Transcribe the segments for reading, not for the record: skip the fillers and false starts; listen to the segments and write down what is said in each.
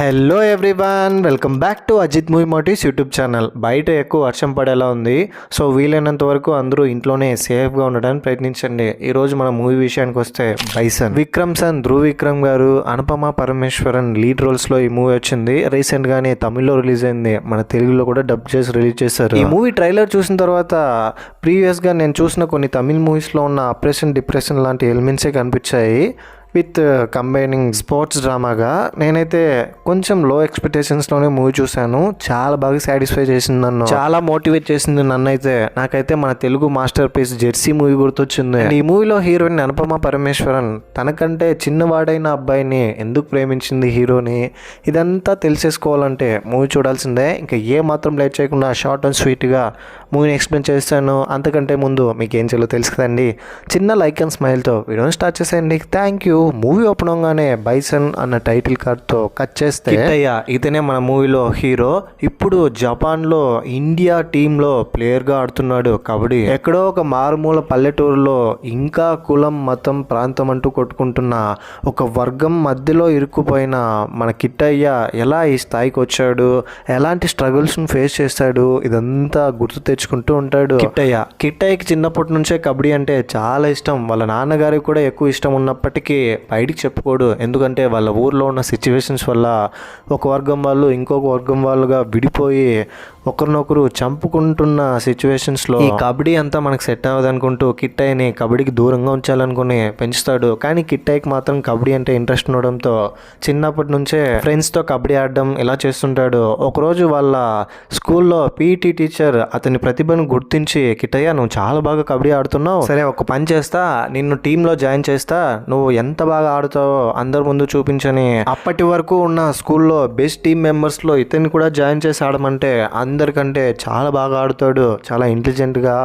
Hello everyone, welcome back to Ajith movie motives YouTube channel. బయట ఎక్కువ వర్షం పడేలా ఉంది. సో వీలైనంత వరకు అందరూ ఇంట్లోనే సేఫ్గా ఉండడానికి ప్రయత్నించండి. ఈరోజు మన మూవీ విషయానికి వస్తే బైసన్. విక్రమ్ సన్ ధ్రువ్ విక్రమ్ గారు, అనుపమ పరమేశ్వరన్ లీడ్ రోల్స్లో ఈ మూవీ వచ్చింది. రీసెంట్గానే తమిళ్లో రిలీజ్ అయింది, మన తెలుగులో కూడా డబ్ చేసి రిలీజ్ చేశారు. ఈ మూవీ ట్రైలర్ చూసిన తర్వాత ప్రీవియస్గా నేను చూసిన కొన్ని తమిళ్ మూవీస్లో ఉన్న అప్రెషన్ డిప్రెషన్ లాంటి ఎలిమెంట్సే కనిపించాయి. విత్ కంబైనింగ్ స్పోర్ట్స్ డ్రామాగా నేనైతే కొంచెం లో ఎక్స్పెక్టేషన్స్లోనే మూవీ చూశాను. చాలా బాగా సాటిస్ఫై చేసింది నన్ను, చాలా మోటివేట్ చేసింది నన్ను. అయితే నాకైతే మన Telugu masterpiece jersey movie గుర్తొచ్చింది. ఈ మూవీలో హీరోయిన్ అనుపమ పరమేశ్వరన్ తనకంటే చిన్నవాడైన అబ్బాయిని ఎందుకు ప్రేమించింది హీరోని, ఇదంతా తెలిసేసుకోవాలంటే మూవీ చూడాల్సిందే. ఇంకా ఏ మాత్రం లేట్ చేయకుండా షార్ట్ అండ్ స్వీట్గా మూవీని ఎక్స్ప్లెయిన్ చేస్తాను. అంతకంటే ముందు మీకు ఏం చేయాలో తెలుసు కదండి, చిన్న లైక్ అండ్ స్మైల్తో వీడియోని స్టార్ట్ చేసేయండి. Thank you. మూవీ ఓపెన్ అవగానే బైసన్ అన్న టైటిల్ కార్డ్తో కట్ చేస్తే కిట్టయ్య, ఇతనే మన మూవీలో హీరో. ఇప్పుడు జపాన్లో ఇండియా టీంలో ప్లేయర్గా ఆడుతున్నాడు కబడ్డీ. ఎక్కడో ఒక మారుమూల పల్లెటూరులో ఇంకా కులం మతం ప్రాంతం అంటూ కొట్టుకుంటున్న ఒక వర్గం మధ్యలో ఇరుక్కుపోయిన మన కిట్టయ్య ఎలా ఈ స్థాయికి వచ్చాడు, ఎలాంటి స్ట్రగుల్స్ను ఫేస్ చేస్తాడు, ఇదంతా గుర్తు తెచ్చుకుంటూ ఉంటాడు కిట్టయ్యకి చిన్నప్పటి నుంచే కబడ్డీ అంటే చాలా ఇష్టం. వాళ్ళ నాన్నగారికి కూడా ఎక్కువ ఇష్టం ఉన్నప్పటికీ బయటికి చెప్పుకోడు. ఎందుకంటే వాళ్ళ ఊర్లో ఉన్న సిచ్యువేషన్స్ వల్ల ఒక వర్గం వాళ్ళు ఇంకొక వర్గం వాళ్ళుగా విడిపోయి ఒకరినొకరు చంపుకుంటున్న సిచ్యువేషన్స్లో ఈ కబడ్డీ అంతా మనకు సెట్ అవ్వదు అనుకుంటూ కిట్టయ్యని కబడ్డీకి దూరంగా ఉంచాలనుకుని పెంచుతాడు. కానీ కిట్టయ్యకి మాత్రం కబడ్డీ అంటే ఇంట్రెస్ట్ ఉండడంతో చిన్నప్పటి నుంచే ఫ్రెండ్స్తో కబడ్డీ ఆడడం ఇలా చేస్తుంటాడు. ఒకరోజు వాళ్ళ స్కూల్లో పీఈటీ టీచర్ అతని ప్రతిభను గుర్తించి, కిట్టయ్య నువ్వు చాలా బాగా కబడ్డీ ఆడుతున్నావు, సరే ఒక పని చేస్తా, నిన్ను టీంలో జాయిన్ చేస్తా, నువ్వు ఎంత బాగా ఆడుతావో అందరి ముందు చూపించని అప్పటి వరకు ఉన్న స్కూల్లో బెస్ట్ టీమ్ మెంబర్స్లో ఇతన్ని కూడా జాయిన్ చేసి ఆడమంటే అందరికంటే చాలా బాగా ఆడుతాడు, చాలా ఇంటెలిజెంట్గా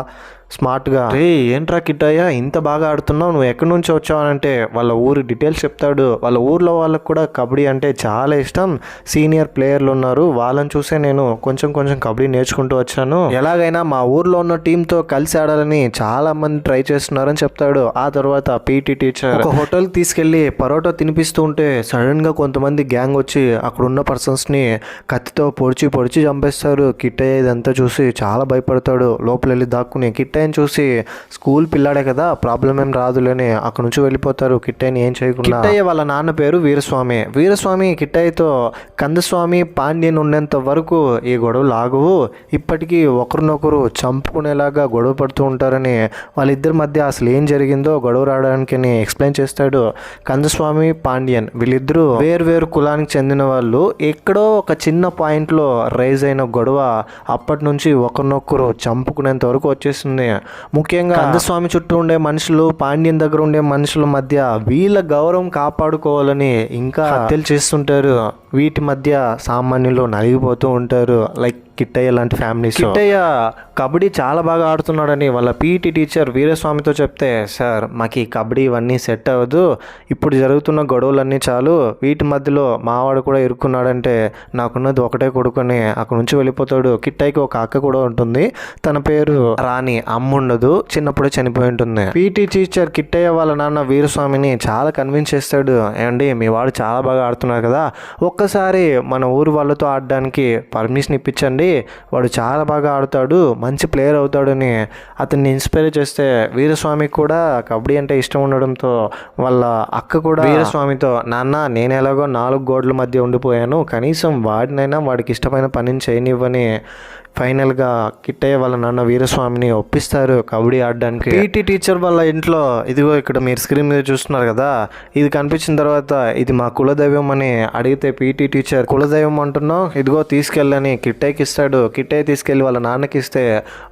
స్మార్ట్గా. రే ఏంట్రా కిట్టయ్య ఇంత బాగా ఆడుతున్నావు, నువ్వు ఎక్కడి నుంచి వచ్చావనంటే వాళ్ళ ఊరి డీటెయిల్స్ చెప్తాడు. వాళ్ళ ఊర్లో వాళ్ళకు కూడా కబడ్డీ అంటే చాలా ఇష్టం, సీనియర్ ప్లేయర్లు ఉన్నారు, వాళ్ళని చూసే నేను కొంచెం కబడ్డీ నేర్చుకుంటూ వచ్చాను, ఎలాగైనా మా ఊర్లో ఉన్న టీంతో కలిసి ఆడాలని చాలా మంది ట్రై చేస్తున్నారని చెప్తాడు. ఆ తర్వాత పీటీ టీచర్ ఒక హోటల్కి తీసుకెళ్లి పరోటా తినిపిస్తూ ఉంటే సడన్గా కొంతమంది గ్యాంగ్ వచ్చి అక్కడున్న పర్సన్స్ని కత్తితో పొడిచి చంపేస్తారు. కిట్టయ్య ఇదంతా చూసి చాలా భయపడతాడు. లోపల వెళ్ళి దాక్కుని కిట్టయ్యని చూసి స్కూల్ పిల్లాడే కదా ప్రాబ్లం ఏం రాదులేని అక్కడ నుంచి వెళ్ళిపోతారు కిట్టయ్యని ఏం చేయకుండా. కిట్టయ్య వాళ్ళ నాన్న పేరు వీరస్వామి కిట్టయ్యతో కందస్వామి పాండ్యన్ ఉన్నంత వరకు ఈ గొడవలు ఆగవు, ఇప్పటికీ ఒకరినొకరు చంపుకునేలాగా గొడవ పడుతూ ఉంటారని, వాళ్ళిద్దరి మధ్య అసలు ఏం జరిగిందో గొడవ రావడానికి ఎక్స్ప్లెయిన్ చేస్తాడు. కందస్వామి పాండ్యన్ వీళ్ళిద్దరూ వేరు కులానికి చెందిన వాళ్ళు. ఎక్కడో ఒక చిన్న పాయింట్లో రైజ్ అయిన గొడవ అప్పటి నుంచి ఒకరినొకరు చంపుకునేంత వరకు వచ్చేస్తుంది. ముఖ్యంగా కందస్వామి చుట్టూ ఉండే మనుషులు, పాండ్యన్ దగ్గర ఉండే మనుషుల మధ్య వీళ్ళ గౌరవం కాపాడుకోవాలని ఇంకా హత్యలు చేస్తుంటారు. వీటి మధ్య సామాన్యులు నలిగిపోతూ ఉంటారు. లైక్ కిట్టయ్య లాంటి ఫ్యామిలీస్. కిట్టయ్య కబడ్డీ చాలా బాగా ఆడుతున్నాడని వాళ్ళ పీఈటీ టీచర్ వీరస్వామితో చెప్తే, సార్ మాకు ఈ కబడ్డీ ఇవన్నీ సెట్ అవ్వదు, ఇప్పుడు జరుగుతున్న గొడవలన్నీ చాలు, వీటి మధ్యలో మావాడు కూడా ఇరుక్కున్నాడంటే నాకున్నది ఒకటే కొడుకుని అక్కడ నుంచి వెళ్ళిపోతాడు. కిట్టయ్యకి ఒక అక్క కూడా ఉంటుంది, తన పేరు రాణి, అమ్మ ఉండదు, చిన్నప్పుడే చనిపోయి ఉంటుంది. పీఈటీ టీచర్ కిట్టయ్య వాళ్ళ నాన్న వీరస్వామిని చాలా కన్విన్స్ చేస్తాడు, ఏమండి మీ వాడు చాలా బాగా ఆడుతున్నారు కదా, ఒక్కసారి మన ఊరు వాళ్ళతో ఆడడానికి పర్మిషన్ ఇప్పించండి, వాడు చాలా బాగా ఆడుతాడు, మంచి ప్లేయర్ అవుతాడని అతన్ని ఇన్స్పైర్ చేస్తే, వీరస్వామికి కూడా కబడ్డీ అంటే ఇష్టం ఉండడంతో వాళ్ళ అక్క కూడా వీరస్వామితో, నాన్న నేను ఎలాగో 4 గోడల మధ్య ఉండిపోయాను, కనీసం వాడినైనా వాడికి ఇష్టమైన పనిని చేయనివ్వని ఫైనల్గా కిట్టయ్య వాళ్ళ నాన్న వీరస్వామిని ఒప్పిస్తారు కబడ్డీ ఆడడానికి. పీటీ టీచర్ వాళ్ళ ఇంట్లో ఇదిగో ఇక్కడ మీరు స్క్రీన్ మీద చూస్తున్నారు కదా, ఇది కనిపించిన తర్వాత ఇది మా కులదైవం అని అడిగితే పీటీ టీచర్ కులదైవం అంటున్నావు, ఇదిగో తీసుకెళ్ళని కిట్టయ్యకి ఇస్తాడు. కిట్టయ్య తీసుకెళ్ళి వాళ్ళ నాన్నకి ఇస్తే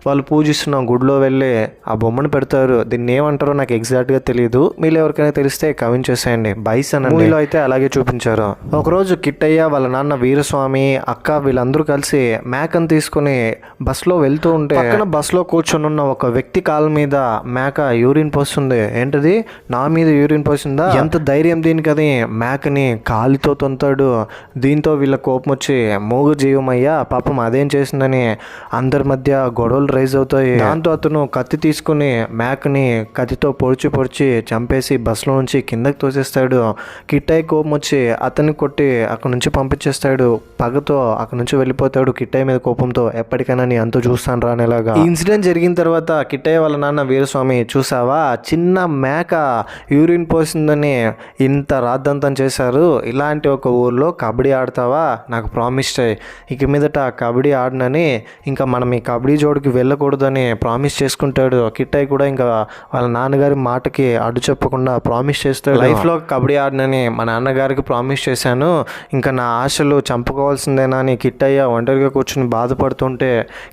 వాళ్ళు పూజిస్తున్న గుడిలో వెళ్ళి ఆ బొమ్మను పెడతారు. దీన్ని ఏమంటారో నాకు ఎగ్జాక్ట్గా తెలియదు, మీరు ఎవరికైనా తెలిస్తే కమెంట్ చేసేయండి. బైసన్ మూవీలో అయితే అలాగే చూపించారు. ఒకరోజు కిట్టయ్య వాళ్ళ నాన్న వీరస్వామి అక్క వీళ్ళందరూ కలిసి మేకను తీసుకుని బస్లో వెళ్తూ ఉంటే పక్కన బస్లో కూర్చొని ఉన్న ఒక వ్యక్తి కాళ్ళ మీద మేక యూరిన్ పోస్తుంది. ఏంటది, నా మీద యూరిన్ పోసిందా, ఎంత ధైర్యం దీనికి అని మేకని కాలితో తొంతాడు. దీంతో వీళ్ళ కోపం వచ్చి, మూగు జీవమయ్యా పాపం అదే అదేం చేసిందని అందరి మధ్య గొడవలు రైజ్ అవుతాయి. దాంతో అతను కత్తి తీసుకుని మ్యాక్ని కత్తితో పొడిచి చంపేసి బస్సులో నుంచి కిందకి తోసేస్తాడు. కిట్టయ్య కోపం వచ్చి అతన్ని కొట్టి అక్కడ నుంచి పంపించేస్తాడు. పగతో అక్కడ నుంచి వెళ్ళిపోతాడు కిట్టయ్య మీద కోపంతో. ఎప్పటికైనా నీ అంతు చూస్తాను రానేలాగా. ఈ ఇన్సిడెంట్ జరిగిన తర్వాత కిట్టయ్య వాళ్ళ నాన్న వీరస్వామి, చూసావా చిన్న మేక యూరిన్ పోసిందని ఇంత రాద్దంతం చేశారు, ఇలాంటి ఒక ఊర్లో కబడ్డీ ఆడతావా, నాకు ప్రామిస్ చేయి, ఇక మీదట కబడ్డీ ఆడనని, ఇంకా మనం ఈ కబడ్డీ జోడికి వెళ్ళకూడదని ప్రామిస్ చేసుకుంటాడు. కిట్టయ్య కూడా ఇంకా వాళ్ళ నాన్నగారి మాటకి అడ్డు చెప్పకుండా ప్రామిస్ చేస్తాడు. లైఫ్లో కబడ్డీ ఆడనని మా నాన్నగారికి ప్రామిస్ చేశాను, ఇంకా నా ఆశలు చంపుకోవాల్సిందేనా అని కిట్టయ్య ఒంటరిగా కూర్చుని బాధపడుతుంటే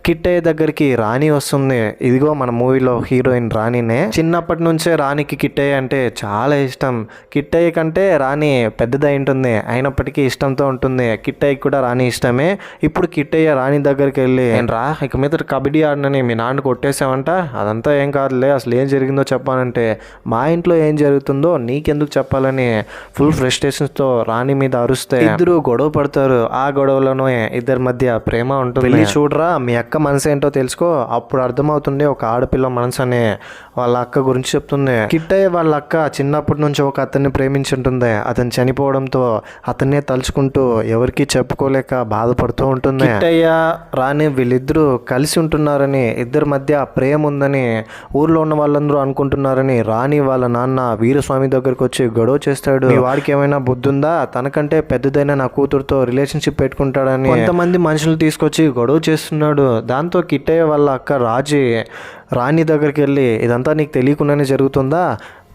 కిట్టయ్య దగ్గరికి రాణి వస్తుంది. ఇదిగో మన మూవీలో హీరోయిన్ రాణినే. చిన్నప్పటి నుంచే రాణికి కిట్టయ్య అంటే చాలా ఇష్టం. కిట్టయ్య కంటే రాణి పెద్దదై ఉంటుంది, అయినప్పటికీ ఇష్టంతో ఉంటుంది. కిట్టయ్యకి కూడా రాణి ఇష్టమే. ఇప్పుడు కిట్టయ్య రాణి దగ్గరికి వెళ్ళి, రా ఇక మీద కబడ్డీ ఆడనని మీ నాన్న కొట్టేసావంట, అదంతా ఏం కాదులే, అసలు ఏం జరిగిందో చెప్పానంటే మా ఇంట్లో ఏం జరుగుతుందో నీకెందుకు చెప్పాలని ఫుల్ ఫ్రస్ట్రేషన్స్తో రాణి మీద అరుస్తే ఇద్దరు గొడవ పడతారు. ఆ గొడవలోనూ ఇద్దరి మధ్య ప్రేమ ఉంటుంది. వెళ్ళి చూడరా, మీ అక్క మనసు ఏంటో తెలుసుకో, అప్పుడు అర్థమవుతుంది ఒక ఆడపిల్ల మనసు అని వాళ్ళ అక్క గురించి చెప్తుంది. కిట్టయ్య వాళ్ళ అక్క చిన్నప్పటి నుంచి ఒక అతన్ని ప్రేమించుంటుంది. అతను చనిపోవడంతో అతన్నే తలుచుకుంటూ ఎవరికి చెప్పుకోలేక బాధపడుతూ ఉంటుంది. కిట్టయ్య రాణి వీళ్ళిద్దరూ కలిసి ఉంటున్నారని, ఇద్దరి మధ్య ప్రేమ ఉందని ఊర్లో ఉన్న వాళ్ళందరూ అనుకుంటున్నారని రాణి వాళ్ళ నాన్న వీరస్వామి దగ్గరకు వచ్చి గొడవ చేస్తాడు. మీ వాడికి ఏమైనా బుద్ధి ఉందా, తనకంటే పెద్దదైన నా కూతురుతో రిలేషన్షిప్ పెట్టుకుంటాడని కొంతమంది మనుషులు తీసుకొచ్చి గొడవ చేస్తున్నాడు. దాంతో కిట్టయ్య వాళ్ళ అక్క రాణి దగ్గరికి వెళ్ళి, ఇదంతా నీకు తెలియకుండానే జరుగుతుందా,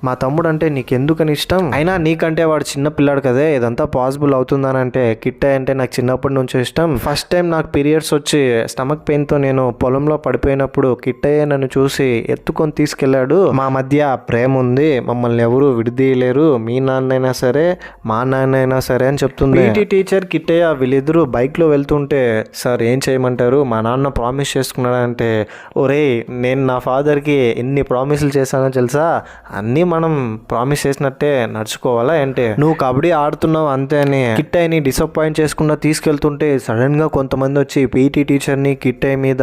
మా తమ్ముడు అంటే నీకెందుకని ఇష్టం, అయినా నీకంటే వాడు చిన్న పిల్లాడు కదే, ఇదంతా పాసిబుల్ అవుతుందని అంటే కిట్టయ్య అంటే నాకు చిన్నప్పటి నుంచి ఇష్టం. ఫస్ట్ టైం నాకు పీరియడ్స్ వచ్చి స్టమక్ పెయిన్తో నేను పొలంలో పడిపోయినప్పుడు కిట్టయ్య నన్ను చూసి ఎత్తుకొని తీసుకెళ్లాడు. మా మధ్య ప్రేమ ఉంది, మమ్మల్ని ఎవరు విడిదీయలేరు, మీ నాన్నైనా సరే మా నాన్న అయినా సరే అని చెప్తుంది. పీటీ టీచర్ కిట్టయ్య వీళ్ళిద్దరూ బైక్లో వెళ్తుంటే, సార్ ఏం చేయమంటారు, మా నాన్న ప్రామిస్ చేసుకున్నాడంటే, ఒరే నేను నా ఫాదర్కి ఎన్ని ప్రామిసులు చేశానో తెలుసా, అన్నీ మనం ప్రామిస్ చేసినట్టే నడుచుకోవాలా అంటే, నువ్వు కబడ్డీ ఆడుతున్నావు అంతే అని కిట్టయ్యని డిసప్పాయింట్ చేసుకుండా తీసుకెళ్తుంటే సడన్ గా కొంతమంది వచ్చి పీటీ టీచర్ని కిట్టయ్య మీద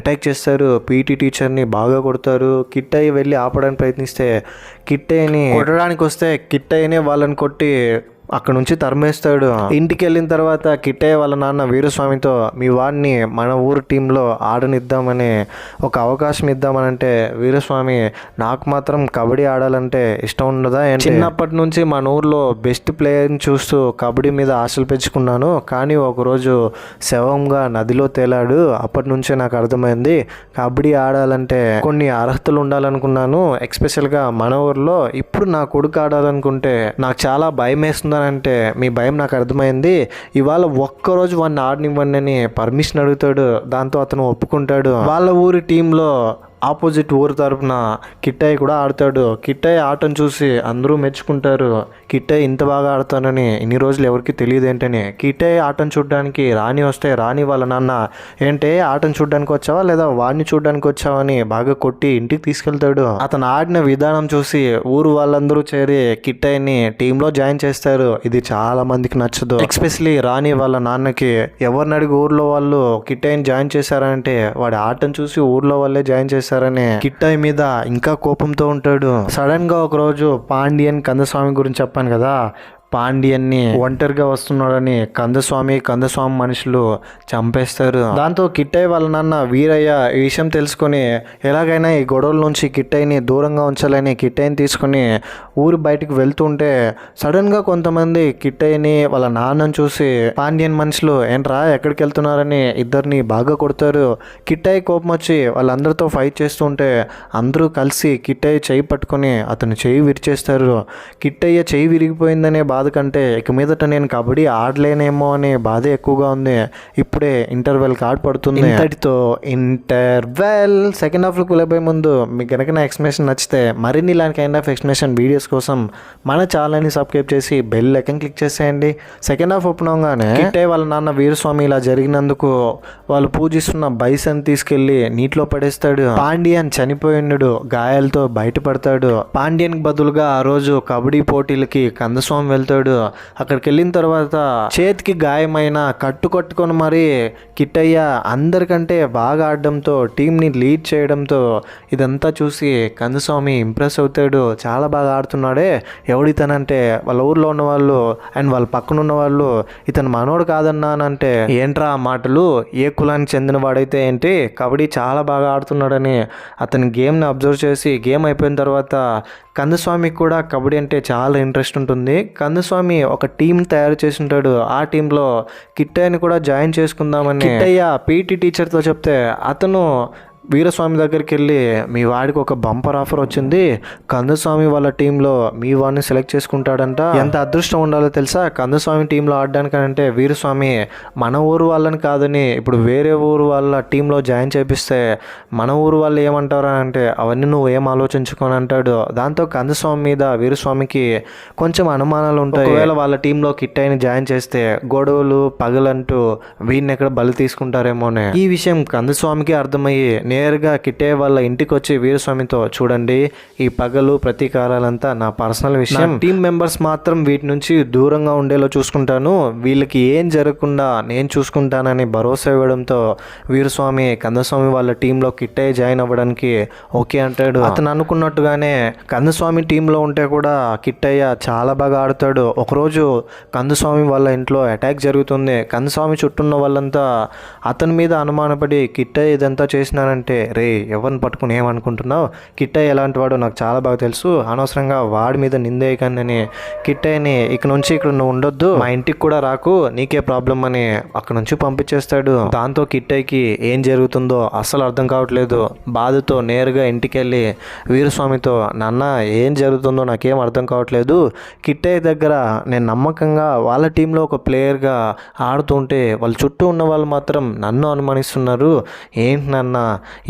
అటాక్ చేస్తారు. పీటీ టీచర్ని బాగా కొడతారు. కిట్టయ్య వెళ్ళి ఆపడానికి ప్రయత్నిస్తే కిట్టయ్యని కొట్టడానికి వస్తే కిట్టయ్యనే వాళ్ళని కొట్టి అక్కడ నుంచి తరిమేస్తాడు. ఇంటికి వెళ్ళిన తర్వాత కిట్టయ్య వాళ్ళ నాన్న వీరస్వామితో, మీ వాడిని మన ఊరు టీంలో ఆడనిద్దామని ఒక అవకాశం ఇద్దామనంటే వీరస్వామి, నాకు మాత్రం కబడ్డీ ఆడాలంటే ఇష్టం ఉండదా, చిన్నప్పటి నుంచి మన ఊర్లో బెస్ట్ ప్లేయర్ని చూస్తూ కబడ్డీ మీద ఆశలు పెంచుకున్నాను, కానీ ఒకరోజు శవంగా నదిలో తేలాడు, అప్పటి నుంచే నాకు అర్థమైంది కబడ్డీ ఆడాలంటే కొన్ని అర్హతలు ఉండాలనుకున్నాను, ఎస్పెషల్గా మన ఊర్లో. ఇప్పుడు నా కొడుకు ఆడాలనుకుంటే నాకు చాలా భయం వేస్తుంది అంటే, మీ భయం నాకు అర్థమైంది, ఇవాళ ఒక్కరోజు వాడిని ఆడనివ్వండి అని పర్మిషన్ అడుగుతాడు. దాంతో అతను ఒప్పుకుంటాడు. వాళ్ళ ఊరి టీంలో ఆపోజిట్ ఊరు తరపున కిట్టయ్య కూడా ఆడతాడు. కిట్టయ్య ఆటను చూసి అందరూ మెచ్చుకుంటారు. కిట్టయ్య ఇంత బాగా ఆడతానని ఇన్ని రోజులు ఎవరికి తెలియదు ఏంటని. కిట్టయ్య ఆటను చూడడానికి రాణి వస్తే రాణి వాళ్ళ నాన్న, ఏంటే ఆటను చూడడానికి వచ్చావా లేదా వాడిని చూడడానికి వచ్చావా అని బాగా కొట్టి ఇంటికి తీసుకెళ్తాడు. అతను ఆడిన విధానం చూసి ఊరు వాళ్ళందరూ చేరి కిట్టయ్యని టీంలో జాయిన్ చేస్తారు. ఇది చాలా మందికి నచ్చదు, ఎస్పెషలీ రాణి వాళ్ళ నాన్నకి. ఎవరిని అడిగి ఊర్లో వాళ్ళు కిట్టయ్యని జాయిన్ చేశారంటే వాడి ఆటను చూసి ఊర్లో వాళ్ళే జాయిన్ చేశారు సరే కిట్టయ్య మీద ఇంకా కోపంతో ఉంటాడు. సడన్ గా ఒక రోజు పాండ్యన్ కందస్వామి గురించి చెప్పాను కదా, పాండ్యన్ని ఒంటరిగా వస్తున్నాడని కందస్వామి మనుషులు చంపేస్తారు. దాంతో కిట్టయ్య వాళ్ళ నాన్న వీరయ్య ఈ విషయం తెలుసుకొని ఎలాగైనా ఈ గొడవల నుంచి కిట్టయ్యని దూరంగా ఉంచాలని కిట్టయ్యని తీసుకుని ఊరు బయటకు వెళ్తుంటే సడన్ గా కొంతమంది కిట్టయ్యని వాళ్ళ నాన్నని చూసి పాండ్యన్ మనుషులు, ఏంట్రా ఎక్కడికి వెళ్తున్నారని ఇద్దరిని బాగా కొడతారు. కిట్టయ్య కోపం వచ్చి వాళ్ళందరితో ఫైట్ చేస్తుంటే అందరూ కలిసి కిట్టయ్య చెయ్యి పట్టుకొని అతను చెయ్యి విరిచేస్తారు. కిట్టయ్య చెయ్యి విరిగిపోయిందనే బాధ కంటే ఇక మీదట నేను కబడ్డీ ఆడలేనేమో అనే బాధ ఎక్కువగా ఉంది. ఇప్పుడే ఇంటర్వెల్ కార్డ్ పడుతుంది. ఇంతటితో ఇంటర్వెల్ సెకండ్ హాఫ్ లోకి వెళ్ళబోయే ముందు మీకు కనుక నా ఎక్స్ప్లెనేషన్ నచ్చితే మరిన్ని ఇలాంటి కైండ్ ఆఫ్ ఎక్స్ప్లెనేషన్ వీడియోస్ కోసం మన ఛానల్ని సబ్స్క్రైబ్ చేసి బెల్ ఐకాన్ క్లిక్ చేసేయండి. సెకండ్ హాఫ్ ఓపెన్ అవగానే కిట్టయ్య వాళ్ళ నాన్న వీరస్వామి ఇలా జరిగినందుకు వాళ్ళు పూజిస్తున్న బైసన్ తీసుకెళ్లి నీటిలో పడేస్తాడు. పాండ్యన్ చనిపోయినాడు, గాయాలతో బయటపడతాడు. పాండ్యన్ బదులుగా ఆ రోజు కబడ్డీ పోటీలకి కందస్వామి వెళ్తాడు. వెళ్తాడు. అక్కడికి వెళ్ళిన తర్వాత చేతికి గాయమైన కట్టుకొని మరి కిట్టయ్య అందరికంటే బాగా ఆడడంతో టీంని లీడ్ చేయడంతో ఇదంతా చూసి కందుస్వామి ఇంప్రెస్ అవుతాడు. చాలా బాగా ఆడుతున్నాడే, ఎవడితనంటే వాళ్ళ ఊర్లో ఉన్న వాళ్ళు అండ్ వాళ్ళ పక్కన ఉన్న వాళ్ళు ఇతను మనోడు కాదన్నా అని అంటే, ఏంట్రా ఆ మాటలు, ఏ కులానికి చెందిన వాడైతే ఏంటి, కబడ్డీ చాలా బాగా ఆడుతున్నాడని అతని గేమ్ని అబ్జర్వ్ చేసి గేమ్ అయిపోయిన తర్వాత కందుస్వామికి కూడా కబడ్డీ అంటే చాలా ఇంట్రెస్ట్ ఉంటుంది. కందుస్వామి ఒక టీం తయారు చేసి ఉంటాడు. ఆ టీంలో కిట్టయ్యని కూడా జాయిన్ చేసుకుందామని కిట్టయ్య పీటీ టీచర్తో చెప్తే అతను వీరస్వామి దగ్గరికి వెళ్ళి, మీ వాడికి ఒక బంపర్ ఆఫర్ వచ్చింది, కందుస్వామి వాళ్ళ టీంలో మీ వాడిని సెలెక్ట్ చేసుకుంటాడంట. ఎంత అదృష్టం ఉండాలో తెలుసా కందుస్వామి టీంలో ఆడడానికంటే. వీరస్వామి మన ఊరు వాళ్ళని కాదని ఇప్పుడు వేరే ఊరు వాళ్ళ టీంలో జాయిన్ చేపిస్తే మన ఊరు వాళ్ళు ఏమంటారు అంటే, అవన్నీ నువ్వు ఏం ఆలోచించుకొని అంటాడు. దాంతో కందుస్వామి మీద వీరస్వామికి కొంచెం అనుమానాలు ఉంటాయి. ఒకవేళ వాళ్ళ టీంలో కిట్టయ్యని జాయిన్ చేస్తే గొడవలు పగలంటూ వీడిని ఎక్కడ బలి తీసుకుంటారేమోనే. ఈ విషయం కందుస్వామికి అర్థమయ్యి నేరుగా కిట్టయ్య వాళ్ళ ఇంటికి వచ్చి వీరస్వామితో, చూడండి ఈ పగలు ప్రతీకారాలంతా నా పర్సనల్ విషయం, టీం మెంబర్స్ మాత్రం వీటి నుంచి దూరంగా ఉండేలా చూసుకుంటాను, వీళ్ళకి ఏం జరగకుండా నేను చూసుకుంటానని భరోసా ఇవ్వడంతో వీరస్వామి కందుస్వామి వాళ్ళ టీంలో కిట్టయ్య జాయిన్ అవ్వడానికి ఓకే అంటాడు. అతను అనుకున్నట్టుగానే కందుస్వామి టీంలో ఉంటే కూడా కిట్టయ్య చాలా బాగా ఆడుతాడు. ఒకరోజు కందుస్వామి వాళ్ళ ఇంట్లో అటాక్ జరుగుతుంది. కందుస్వామి చుట్టూన్న వాళ్ళంతా అతని మీద అనుమానపడి, కిట్టయ్య ఇదంతా చేసినానంటే, రే ఎవరిని పట్టుకుని ఏమనుకుంటున్నావు, కిట్టయ్య ఎలాంటి వాడు నాకు చాలా బాగా తెలుసు, అనవసరంగా వాడి మీద నిందేయకండి, కిట్టయ్యని ఇక నుంచి ఇక్కడ నువ్వు ఉండొద్దు, మా ఇంటికి కూడా రాకు, నీకే ప్రాబ్లం అని అక్కడ నుంచి పంపించేస్తాడు. దాంతో కిట్టయ్యకి ఏం జరుగుతుందో అస్సలు అర్థం కావట్లేదు. బాధతో నేరుగా ఇంటికి వెళ్ళి వీరస్వామితో, నాన్న ఏం జరుగుతుందో నాకేం అర్థం కావట్లేదు, కిట్టయ్య దగ్గర నేను నమ్మకంగా వాళ్ళ టీంలో ఒక ప్లేయర్గా ఆడుతుంటే వాళ్ళ చుట్టూ ఉన్న వాళ్ళు మాత్రం నన్ను అనుమానిస్తున్నారు, ఏంటి నాన్న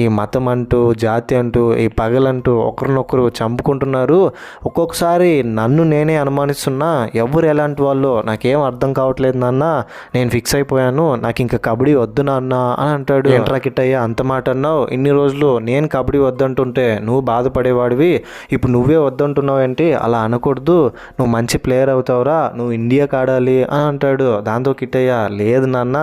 ఈ మతం అంటూ జాతి అంటూ ఈ పగలంటూ ఒకరినొకరు చంపుకుంటున్నారు, ఒక్కొక్కసారి నన్ను నేనే అనుమానిస్తున్నా, ఎవరు ఎలాంటి వాళ్ళు నాకేం అర్థం కావట్లేదు నాన్న, నేను ఫిక్స్ అయిపోయాను, నాకు ఇంకా కబడ్డీ వద్దు నాన్న అని అంటాడు. ఏంట్రా కిట్టయ్య అంత మాట అన్నావు, ఇన్ని రోజులు నేను కబడ్డీ వద్దంటుంటే నువ్వు బాధపడేవాడివి, ఇప్పుడు నువ్వే వద్దంటున్నావు ఏంటి, అలా అనకూడదు, నువ్వు మంచి ప్లేయర్ అవుతావురా, నువ్వు ఇండియాకి ఆడాలి అని అంటాడు. దాంతో కిట్టయ్య, లేదు నాన్న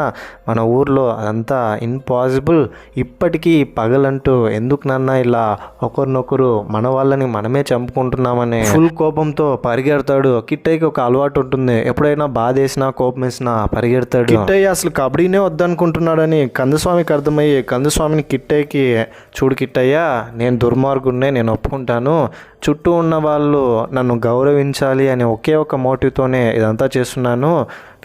మన ఊర్లో అదంతా ఇంపాసిబుల్, ఇప్పటికీ పగలంటూ ఎందుకు నాన్న ఇలా ఒకరినొకరు మన వాళ్ళని మనమే చంపుకుంటున్నామని ఫుల్ కోపంతో పరిగెడతాడు. కిట్టయ్యకి ఒక అలవాటు ఉంటుంది, ఎప్పుడైనా బాధ వేసినా కోపం వేసినా పరిగెడతాడు. కిట్టయ్య అసలు కబడ్డీనే వద్దనుకుంటున్నాడని కందుస్వామికి అర్థమయ్యి కందుస్వామిని కిట్టయ్యకి, చూడు కిట్టయ్య నేను దుర్మార్గుడినే, నేను ఒప్పుకుంటాను, చుట్టూ ఉన్న వాళ్ళు నన్ను గౌరవించాలి అనే ఒకే ఒక మోటివ్తోనే ఇదంతా చేస్తున్నాను,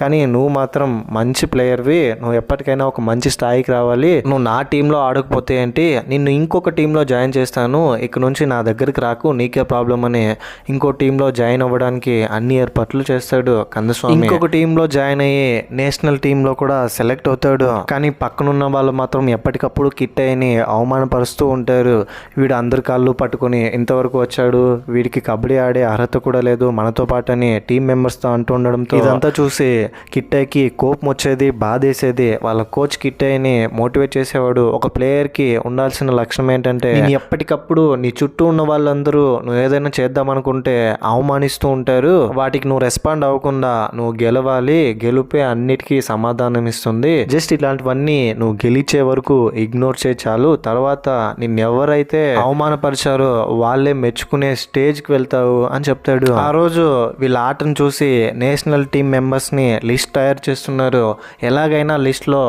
కానీ నువ్వు మాత్రం మంచి ప్లేయర్వి, నువ్వు ఎప్పటికైనా ఒక మంచి స్థాయికి రావాలి, నువ్వు నా టీంలో ఆడకపోతే ఏంటి, నిన్ను ఇంకొక టీంలో జాయిన్ చేస్తాను, ఇక నుంచి నా దగ్గరికి రాకు, నీకే ప్రాబ్లం అని ఇంకో టీంలో జాయిన్ అవ్వడానికి అన్ని ఏర్పాట్లు చేస్తాడు కందుస్వామి. ఇంకొక టీంలో జాయిన్ అయ్యి నేషనల్ టీంలో కూడా సెలెక్ట్ అవుతాడు. కానీ పక్కనున్న వాళ్ళు మాత్రం ఎప్పటికప్పుడు కిట్టయ్యని అవమానపరుస్తూ ఉంటారు. వీడు అందరి కాళ్ళు పట్టుకుని ఇంతవరకు వచ్చాడు, వీడికి కబడ్డీ ఆడే అర్హత కూడా లేదు మనతో పాటు అని టీం మెంబర్స్తో అంటూ ఉండడంతో ఇదంతా చూసి కిట్టయ్యకి కోపం వచ్చేది, బాధేసేది. వాళ్ళ కోచ్ కిట్టయ్యని మోటివేట్ చేసేవాడు. ఒక ప్లేయర్కి ఉండాల్సిన లక్షణం ఏంటంటే, నేను ఎప్పటికప్పుడు నీ చుట్టూ ఉన్న వాళ్ళందరూ నువ్వు ఏదైనా చేద్దామనుకుంటే అవమానిస్తూ ఉంటారు, వాటికి నువ్వు రెస్పాండ్ అవ్వకుండా నువ్వు గెలవాలి, గెలుపే అన్నిటికీ సమాధానం ఇస్తుంది, జస్ట్ ఇలాంటివన్నీ నువ్వు గెలిచే వరకు ఇగ్నోర్ చేయి చాలు, తర్వాత నిన్నెవరైతే అవమానపరిచారో వాళ్ళే మెచ్చుకునే స్టేజ్కి వెళ్తావు అని చెప్తాడు. ఆ రోజు వీళ్ళ ఆటను చూసి నేషనల్ టీం మెంబర్స్ని లిస్ట్ తయారు చేస్తున్నారు. ఎలాగైనా లిస్ట్లో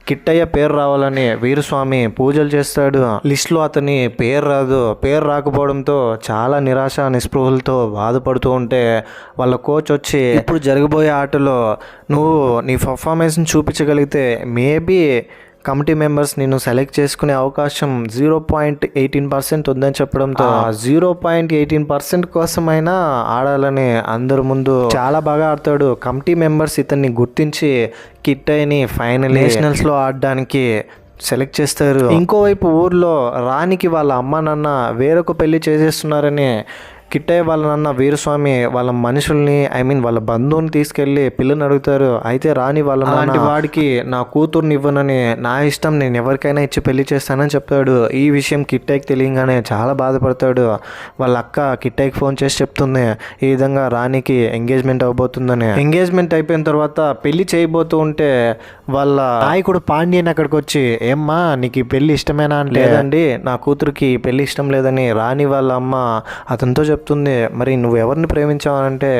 కిట్టయ్య పేరు రావాలని వీరస్వామి పూజలు చేస్తాడు. లిస్ట్లో అతని పేరు రాదు. పేరు రాకపోవడంతో చాలా నిరాశ నిస్పృహలతో బాధపడుతూ ఉంటే వాళ్ళ కోచ్ వచ్చి, ఇప్పుడు జరగబోయే ఆటలో నువ్వు నీ పర్ఫార్మెన్స్ని చూపించగలిగితే మేబీ కమిటీ మెంబర్స్ నిన్ను సెలెక్ట్ చేసుకునే అవకాశం 0.18% ఉందని చెప్పడంతో 0.18% కోసమైనా ఆడాలని అందరి ముందు చాలా బాగా ఆడతాడు. కమిటీ మెంబర్స్ ఇతన్ని గుర్తించి కిట్టయ్యని ఫైనల్ నేషనల్స్లో ఆడడానికి సెలెక్ట్ చేస్తారు. ఇంకోవైపు ఊర్లో రాణికి వాళ్ళ అమ్మ నాన్న వేరొక పెళ్లి చేసేస్తున్నారని కిట్టయ్య వాళ్ళ నాన్న వీరస్వామి వాళ్ళ మనుషుల్ని వాళ్ళ బంధువుని తీసుకెళ్లి పిల్లని అడుగుతారు. అయితే రాణి వాళ్ళ అలాంటి వాడికి నా కూతుర్ని ఇవ్వనని, నా ఇష్టం, నేను ఎవరికైనా ఇచ్చి పెళ్లి చేస్తానని చెప్తాడు. ఈ విషయం కిట్టయ్యకి తెలియగానే చాలా బాధపడతాడు. వాళ్ళ అక్క కిట్టయ్యకి ఫోన్ చేసి చెప్తుంది ఈ విధంగా రాణికి ఎంగేజ్మెంట్ అవబోతుందని. ఎంగేజ్మెంట్ అయిపోయిన తర్వాత పెళ్లి చేయబోతూ ఉంటే వాళ్ళ నాయకుడు పాండ్యన్ అక్కడికి వచ్చి ఏమ్మా నీకు ఈ పెళ్లి ఇష్టమేనా అంటే లేదండి నా కూతురికి పెళ్లి ఇష్టం లేదని రాణి వాళ్ళ అమ్మ అతనితో చెప్తుంది. మరి నువ్వు ఎవరిని ప్రేమించావు అంటే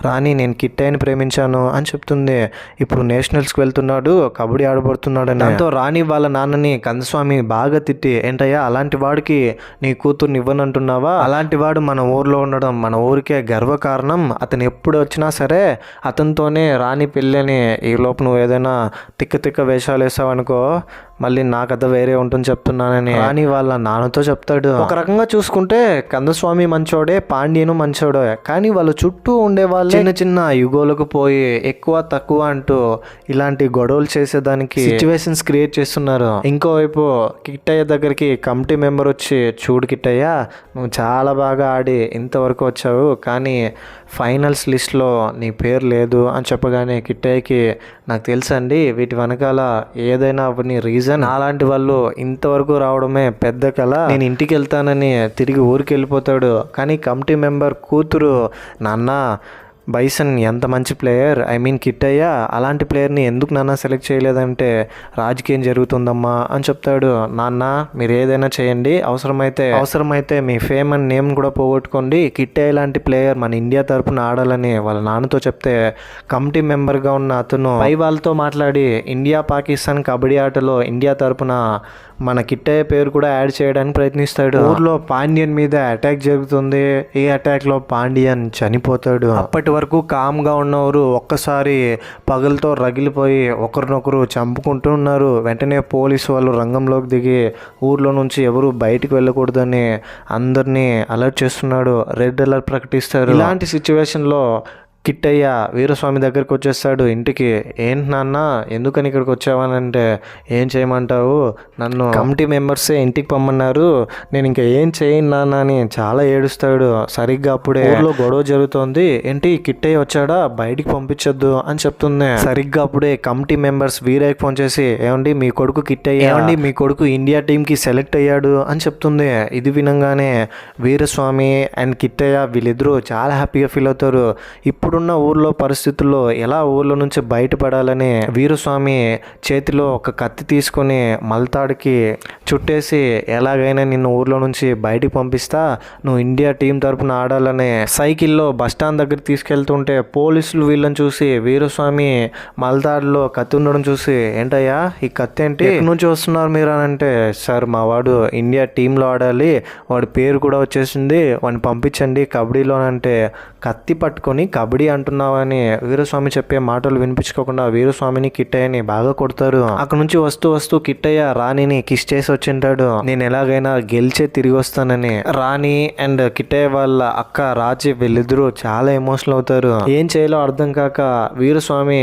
రాణి నేను కిట్టయ్యని ప్రేమించాను అని చెప్తుంది. ఇప్పుడు నేషనల్స్కి వెళ్తున్నాడు, కబడ్డీ ఆడబడుతున్నాడని. దాంతో రాణి వాళ్ళ నాన్నని కందస్వామి బాగా తిట్టి ఏంటయ్యా అలాంటి వాడికి నీ కూతుర్ని ఇవ్వనంటున్నావా, అలాంటి వాడు మన ఊర్లో ఉండడం మన ఊరికే గర్వకారణం, అతను ఎప్పుడు వచ్చినా సరే అతనితోనే రాణి పెళ్ళని, ఈ లోపు నువ్వు ఏదైనా తిక్క తిక్క వేషాలు వేసావనుకో మళ్ళీ నా కథ వేరే ఉంటుంది చెప్తున్నానని రాణి వాళ్ళ నాన్నతో చెప్తాడు. ఒక రకంగా చూసుకుంటే కందస్వామి మంచోడే, పాండ్యను మంచోడే, కానీ వాళ్ళ చుట్టూ ఉండే వాళ్ళు చిన్న చిన్న యుగోలకు పోయి ఎక్కువ తక్కువ అంటూ ఇలాంటి గొడవలు చేసేదానికి సిచ్యువేషన్స్ క్రియేట్ చేస్తున్నారు. ఇంకోవైపు కిట్టయ్య దగ్గరికి కమిటీ మెంబర్ వచ్చి చూడు కిట్టయ్య నువ్వు చాలా బాగా ఆడి ఇంతవరకు వచ్చావు, కానీ ఫైనల్స్ లిస్ట్లో నీ పేరు లేదు అని చెప్పగానే కిట్టయ్యకి నాకు తెలుసండి వీటి వెనకాల ఏదైనా అవన్నీ రీజన్, అలాంటి వాళ్ళు ఇంతవరకు రావడమే పెద్ద కళ, నేను ఇంటికి వెళ్తానని తిరిగి ఊరికి వెళ్ళిపోతాడు. కానీ కమిటీ మెంబర్ కూతురు నాన్న బైసన్ ఎంత మంచి ప్లేయర్, కిట్టయ్య అలాంటి ప్లేయర్ని ఎందుకు నాన్న సెలెక్ట్ చేయలేదంటే రాజకీయం జరుగుతుందమ్మా అని చెప్తాడు. నాన్న మీరు ఏదైనా చేయండి, అవసరమైతే మీ ఫేమ్ అండ్ నేమ్ కూడా పోగొట్టుకోండి, కిట్టయ్య లాంటి ప్లేయర్ మన ఇండియా తరపున ఆడాలని వాళ్ళ నాన్నతో చెప్తే కమిటీ మెంబర్గా ఉన్న అతను పై వాళ్ళతో మాట్లాడి ఇండియా పాకిస్తాన్ కబడ్డీ ఆటలో ఇండియా తరపున మన కిట్టయ్య పేరు కూడా యాడ్ చేయడానికి ప్రయత్నిస్తాడు. ఊర్లో పాండ్యన్ మీద అటాక్ జరుగుతుంది. ఈ అటాక్ లో పాండ్యన్ చనిపోతాడు. అప్పటి వరకు కామ్గా ఉన్నవారు ఒక్కసారి పగలతో రగిలిపోయి ఒకరినొకరు చంపుకుంటూ ఉన్నారు. వెంటనే పోలీసు వాళ్ళు రంగంలోకి దిగి ఊర్లో నుంచి ఎవరు బయటికి వెళ్ళకూడదని అందరినీ అలర్ట్ చేస్తున్నాడు, రెడ్ అలర్ట్ ప్రకటిస్తారు. ఇలాంటి సిచ్యువేషన్లో కిట్టయ్య వీరస్వామి దగ్గరికి వచ్చేస్తాడు ఇంటికి. ఏంటి నాన్న ఎందుకని ఇక్కడికి వచ్చావనంటే ఏం చేయమంటావు, నన్ను కమిటీ మెంబర్సే ఇంటికి పొమ్మన్నారు, నేను ఇంకా ఏం చేయను నాన్న అని చాలా ఏడుస్తాడు. సరిగ్గా అప్పుడే ఊర్లో గొడవ జరుగుతోంది. ఏంటి కిట్టయ్య వచ్చాడా బయటికి పంపించొద్దు అని చెప్తుంది. సరిగ్గా అప్పుడే కమిటీ మెంబర్స్ వీరయ్యకి ఫోన్ చేసి ఏమండి మీ కొడుకు కిట్టయ్య, ఏమండి మీ కొడుకు ఇండియా టీంకి సెలెక్ట్ అయ్యాడు అని చెప్తుంది. ఇది వినంగానే వీరస్వామి అండ్ కిట్టయ్య వీళ్ళిద్దరూ చాలా హ్యాపీగా ఫీల్ అవుతారు. ఇప్పుడున్న ఊర్లో పరిస్థితుల్లో ఎలా ఊర్లో నుంచి బయటపడాలని వీరస్వామి చేతిలో ఒక కత్తి తీసుకొని మల్తాడికి చుట్టేసి ఎలాగైనా నిన్ను ఊర్లో నుంచి బయటికి పంపిస్తా, నువ్వు ఇండియా టీం తరపున ఆడాలని సైకిల్లో బస్టాండ్ దగ్గర తీసుకెళ్తుంటే పోలీసులు వీళ్ళని చూసి వీరస్వామి మల్తాడులో కత్తి ఉండడం చూసి ఏంటయ్యా ఈ కత్తి ఏంటి, ఎక్కడి నుంచి వస్తున్నారు మీరు అని అంటే సార్ మా వాడు ఇండియా టీంలో ఆడాలి, వాడి పేరు కూడా వచ్చేసింది, వాడిని పంపించండి కబడ్డీలో అంటే కత్తి పట్టుకొని కబడ్డీ అంటున్నావని వీరస్వామి చెప్పే మాటలు వినిపించుకోకుండా వీరస్వామిని కిట్టయ్యని బాగా కొడతారు. అక్కడ నుంచి వస్తూ కిట్టయ్య రాణిని కిస్ చేసి వచ్చింటాడు, నేను ఎలాగైనా గెలిచే తిరిగి వస్తానని. రాణి అండ్ కిట్టయ్య వాళ్ళ అక్క రాజీ వీళ్ళిద్దరూ చాలా ఎమోషనల్ అవుతారు. ఏం చేయాలో అర్థం కాక వీరస్వామి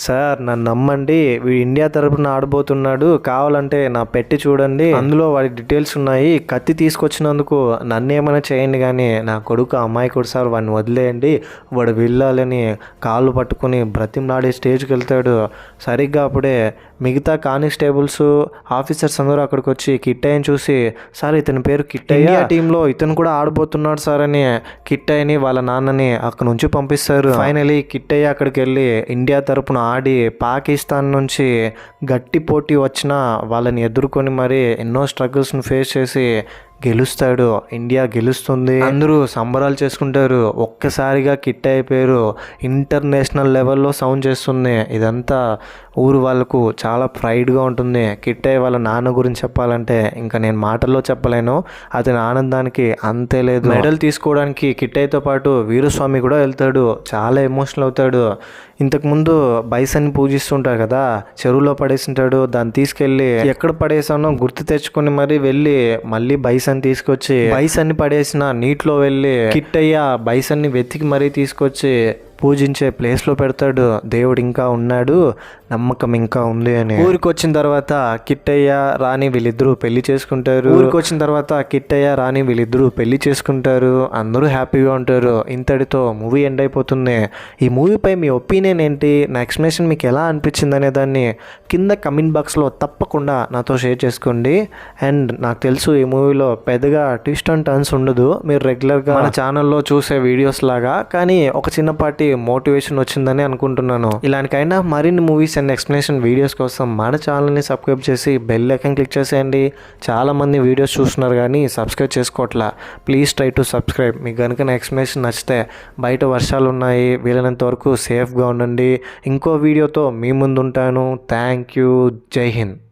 సార్ నన్ను నమ్మండి, వీడు ఇండియా తరపున ఆడబోతున్నాడు, కావాలంటే నా పెట్టి చూడండి అందులో వాడి డీటెయిల్స్ ఉన్నాయి, కత్తి తీసుకొచ్చినందుకు నన్నేమైనా చేయండి కానీ నా కొడుకు అమాయకుడు సార్ వాడిని వదిలేయండి, వాడు వెళ్ళాలని కాళ్ళు పట్టుకుని బ్రతిమలాడే స్టేజ్కి వెళ్తాడు. సరిగ్గా అప్పుడే మిగతా కానిస్టేబుల్స్ ఆఫీసర్స్ అందరూ అక్కడికి వచ్చి కిట్టయ్యని చూసి సార్ ఇతని పేరు కిట్టయ్య, టీంలో ఇతను కూడా ఆడబోతున్నాడు సార్ అని కిట్టయ్యని వాళ్ళ నాన్నని అక్కడ నుంచి పంపిస్తారు. ఫైనలీ కిట్టయ్య అక్కడికి వెళ్ళి ఇండియా తరపున ఆడి పాకిస్తాన్ నుంచి గట్టి పోటీ వచ్చినా వాళ్ళని ఎదుర్కొని మరి ఎన్నో స్ట్రగుల్స్ని ఫేస్ చేసి గెలుస్తాడు. ఇండియా గెలుస్తుంది, అందరూ సంబరాలు చేసుకుంటారు. ఒక్కసారిగా కిట్టయ్య పేరు ఇంటర్నేషనల్ లెవెల్లో సౌండ్ చేస్తుంది. ఇదంతా ఊరు వాళ్ళకు చాలా ప్రైడ్గా ఉంటుంది. కిట్టయ్య వాళ్ళ నాన్న గురించి చెప్పాలంటే ఇంకా నేను మాటల్లో చెప్పలేను, అతని ఆనందానికి అంతే లేదు. మెడల్ తీసుకోవడానికి కిట్టయ్యతో పాటు వీరస్వామి కూడా వెళ్తాడు, చాలా ఎమోషనల్ అవుతాడు. ఇంతకుముందు బైసన్ని పూజిస్తుంటారు కదా, చెరువులో పడేసింటాడు, దాన్ని తీసుకెళ్ళి ఎక్కడ పడేసానో గుర్తు తెచ్చుకొని మరి వెళ్ళి మళ్ళీ బైసన్ తీసుకొచ్చి బైసన్ని పడేసిన నీటిలో వెళ్ళి కిట్టయ్య బైసన్ని వెతికి మరీ తీసుకొచ్చి పూజించే ప్లేస్లో పెడతాడు. దేవుడు ఇంకా ఉన్నాడు, నమ్మకం ఇంకా ఉంది అని. ఊరికి వచ్చిన తర్వాత కిట్టయ్య రాణి వీళ్ళిద్దరూ పెళ్లి చేసుకుంటారు. అందరూ హ్యాపీగా ఉంటారు. ఇంతటితో మూవీ ఎండ్ అయిపోతుంది. ఈ మూవీపై మీ ఒపీనియన్ ఏంటి, నా ఎక్స్ప్లెనేషన్ మీకు ఎలా అనిపించింది అనే దాన్ని కింద కమెంట్ బాక్స్లో తప్పకుండా నాతో షేర్ చేసుకోండి. అండ్ నాకు తెలుసు ఈ మూవీలో పెద్దగా ట్విస్ట్ అండ్ టర్న్స్ ఉండదు, మీరు రెగ్యులర్గా మన ఛానల్లో చూసే వీడియోస్ లాగా, కానీ ఒక చిన్నపాటి మోటివేషన్ వచ్చిందని అనుకుంటున్నాను. ఇలాంటికైనా మరిన్ని మూవీస్ అండ్ ఎక్స్ప్లెనేషన్ వీడియోస్ కోసం మన ఛానల్ని సబ్స్క్రైబ్ చేసి బెల్ ఐకాన్ క్లిక్ చేసేయండి. చాలామంది వీడియోస్ చూస్తున్నారు కానీ సబ్స్క్రైబ్ చేసుకోవట్లా. Please try to subscribe. మీకు కనుక నా ఎక్స్ప్లెనేషన్ నచ్చితే, బయట వర్షాలు ఉన్నాయి, వీలైనంత వరకు సేఫ్గా ఉండండి. ఇంకో వీడియోతో మీ ముందు ఉంటాను. Thank you. జై హింద్.